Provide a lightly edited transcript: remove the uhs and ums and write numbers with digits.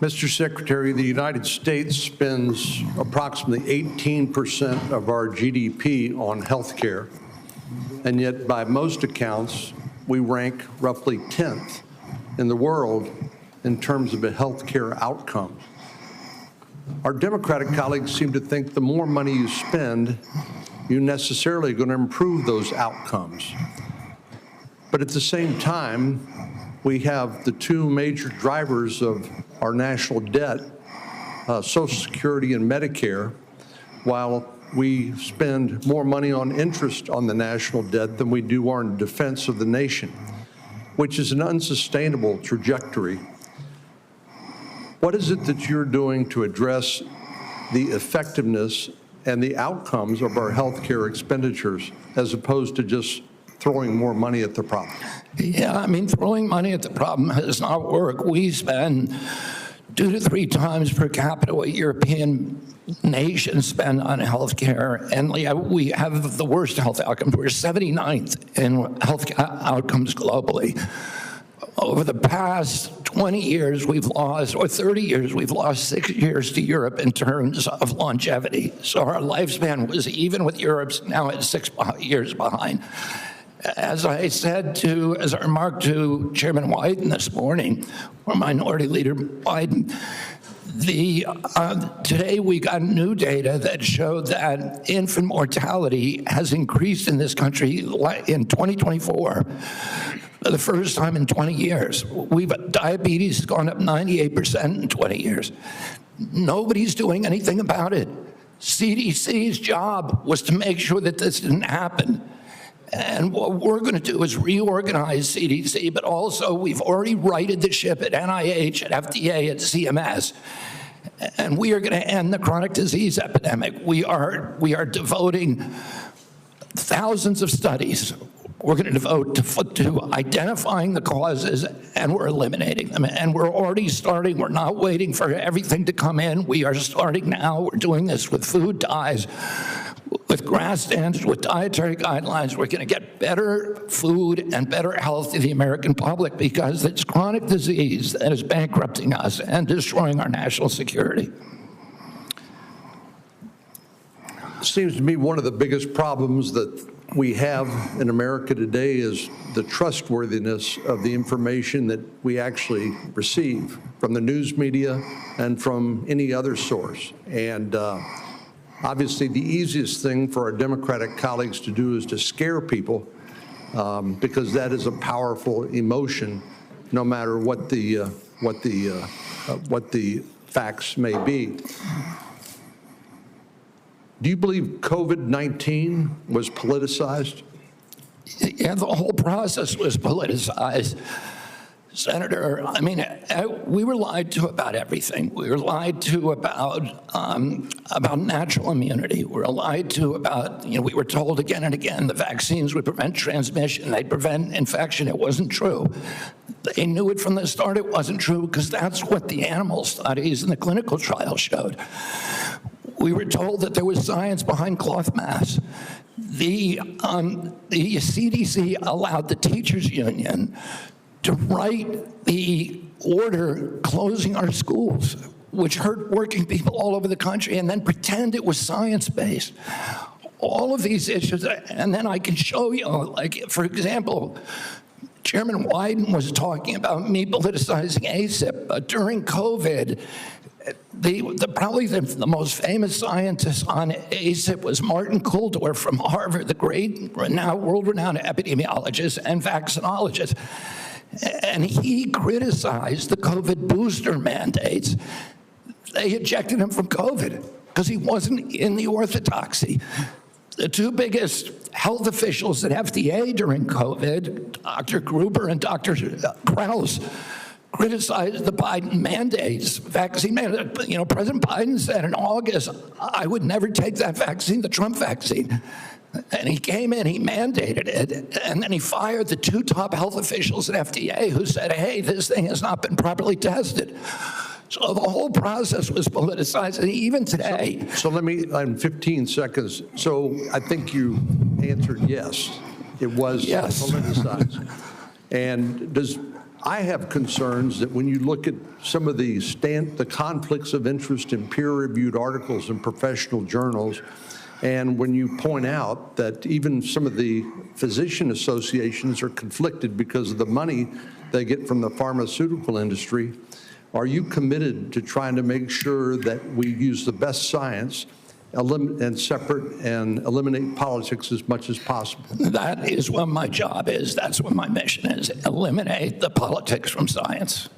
Mr. Secretary, the United States spends approximately 18% of our GDP on health care, and yet by most accounts, we rank roughly 10th in the world in terms of the health care outcomes. Our Democratic colleagues seem to think the more money you spend, you're necessarily going to improve those outcomes. But at the same time, we have the two major drivers of our national debt, Social Security and Medicare, while we spend more money on interest on the national debt than we do on defense of the nation, which is an unsustainable trajectory. What is it that you're doing to address the effectiveness and the outcomes of our health care expenditures as opposed to just throwing more money at the problem? Yeah, I mean, throwing money at the problem does not work. We spend 2 to 3 times per capita what European nations spend on health care, and we have the worst health outcomes. We're 79th in health outcomes globally. Over the past 20 years, we've lost, or 30 years, we've lost 6 years to Europe in terms of longevity. So our lifespan was even with Europe's, now it's 6 years behind. As I said as I remarked to Chairman Wyden this morning, or Minority Leader Biden, today we got new data that showed that infant mortality has increased in this country in 2024 for the first time in 20 years. Diabetes has gone up 98% in 20 years. Nobody's doing anything about it. CDC's job was to make sure that this didn't happen. And what we're going to do is reorganize CDC, but also we've already righted the ship at NIH, at FDA, at CMS. And we are going to end the chronic disease epidemic. We are devoting thousands of studies. We're going to devote to identifying the causes, and we're eliminating them. And we're already starting. We're not waiting for everything to come in. We are starting now. We're doing this with food dyes, with GRAS standards, with dietary guidelines. We're going to get better food and better health to the American public because it's chronic disease that is bankrupting us and destroying our national security. It seems to me one of the biggest problems that we have in America today is the trustworthiness of the information that we actually receive from the news media and from any other source. And obviously, the easiest thing for our Democratic colleagues to do is to scare people because that is a powerful emotion, no matter what the facts may be. Do you believe COVID-19 was politicized? Yeah, the whole process was politicized. Senator, I mean, we were lied to about everything. We were lied to about natural immunity. We were lied to about, we were told again and again the vaccines would prevent transmission, they'd prevent infection. It wasn't true. They knew it from the start it wasn't true because that's what the animal studies and the clinical trials showed. We were told that there was science behind cloth masks. The CDC allowed the teachers union to write the order closing our schools, which hurt working people all over the country, and then pretend it was science-based. All of these issues, and then I can show you, like, for example, Chairman Wyden was talking about me politicizing ACIP, but during COVID, probably the most famous scientist on ACIP was Martin Kulldorff from Harvard, the great, world-renowned epidemiologist and vaccinologist. And he criticized the COVID booster mandates. They ejected him from COVID because he wasn't in the orthodoxy. The two biggest health officials at FDA during COVID, Dr. Gruber and Dr. Krause, criticized the Biden mandates, vaccine mandates. President Biden said in August, I would never take that vaccine, the Trump vaccine. And he came in, he mandated it, and then he fired the 2 top health officials at FDA who said, hey, this thing has not been properly tested. So the whole process was politicized, and even today. So let me, in 15 seconds, so I think you answered yes. It was politicized. And I have concerns that when you look at some of the conflicts of interest in peer-reviewed articles in professional journals, and when you point out that even some of the physician associations are conflicted because of the money they get from the pharmaceutical industry, are you committed to trying to make sure that we use the best science and separate and eliminate politics as much as possible? That is what my job is. That's what my mission is. Eliminate the politics from science.